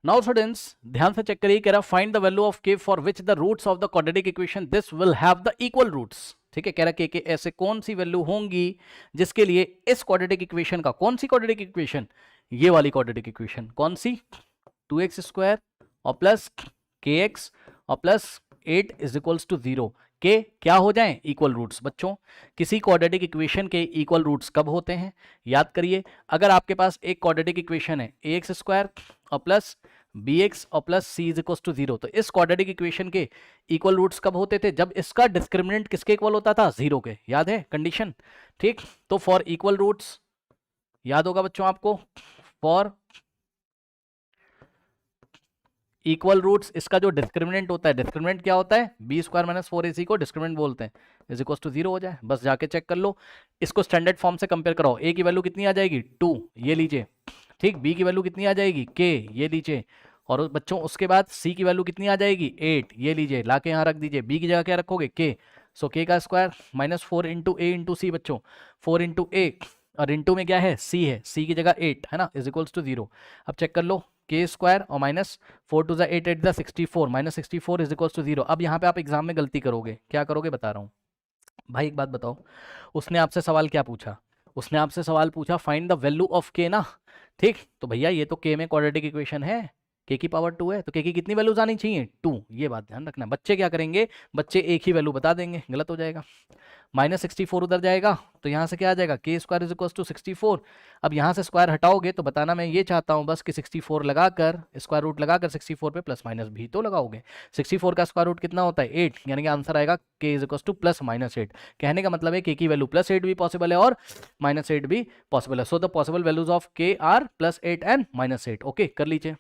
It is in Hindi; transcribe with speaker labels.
Speaker 1: नाउ स्टूडेंट्स ध्यान से चेक करिए, कह रहा find the value of k for which the roots of the quadratic equation this will have the equal roots. ठीक है, कह रहा के ऐसे कौन सी वैल्यू होंगी जिसके लिए इस क्वाड्रेटिक इक्वेशन का, कौन सी क्वाड्रेटिक इक्वेशन, ये वाली क्वाड्रेटिक इक्वेशन कौन सी, 2x² और प्लस kx और प्लस 8 इज इक्वल्स टू 0 के क्या हो जाएं, इक्वल रूट्स। बच्चों किसी क्वाड्रेटिक इक्वेशन के इक्वल रूट्स कब होते हैं, याद करिए, अगर आपके पास एक क्वाड्रेटिक इक्वेशन है ax² और प्लस bx और plus c is equals to 0, तो इस क्वाड्रेटिक इक्वेशन के इक्वल रूट्स कब होते थे, जब इसका डिस्क्रिमिनेंट किसके इक्वल होता था, 0 के। याद है कंडीशन, ठीक। तो फॉर इक्वल रूट्स याद होगा बच्चों आपको, फॉर इक्वल रूट्स इसका जो डिस्क्रिमिनेंट होता है, डिस्क्रिमिनेंट क्या होता है, b² माइनस 4ac को डिस्क्रिमिनेंट बोलते हैं, इज इक्वल टू 0 हो जाए। बस जाके चेक कर लो, इसको स्टैंडर्ड फॉर्म से कंपेयर कराओ, a की वैल्यू कितनी आ जाएगी 2, ये लीजिए, ठीक। b की वैल्यू कितनी आ जाएगी k, ये लीजिए, और बच्चों उसके बाद c की वैल्यू कितनी आ जाएगी 8, ये लीजिए, ला के यहाँ रख दीजिए, b की जगह क्या रखोगे k, सो k का square minus 4 into a into c, बच्चों 4 इंटू a और इंटू में क्या है c है, c की जगह 8 है ना, इज इक्वल्स टू 0। अब चेक कर लो, k² और minus 4 two 8 8 64 minus 64 is equals to 0। अब यहाँ पे आप एग्जाम में गलती करोगे, क्या करोगे बता रहा हूँ भाई, एक बात बताओ, उसने आपसे सवाल क्या पूछा, उसने आपसे सवाल पूछा फाइंड द वैल्यू ऑफ के ना, ठीक। तो भैया ये तो के में क्वाड्रेटिक इक्वेशन है, के की पावर 2 है, तो के की कितनी वैल्यूज आनी चाहिए 2, ये बात ध्यान रखना। बच्चे क्या करेंगे, बच्चे एक ही वैल्यू बता देंगे, गलत हो जाएगा। माइनस 64 उधर जाएगा तो यहाँ से क्या आ जाएगा, k² इज इक्वल टू 64। अब यहाँ से स्क्वायर हटाओगे तो बताना मैं ये चाहता हूँ बस कि 64 लगाकर, स्क्वायर रूट लगाकर 64 पे प्लस माइनस भी तो लगाओगे। 64 का स्क्वायर रूट कितना होता है 8, यानी कि आंसर आएगा k is equal two plus minus 8। कहने का मतलब है k की वैल्यू प्लस 8 भी पॉसिबल है और माइनस 8 भी पॉसिबल है। So the possible values of k are plus 8 and minus 8। Okay, कर लीजिए।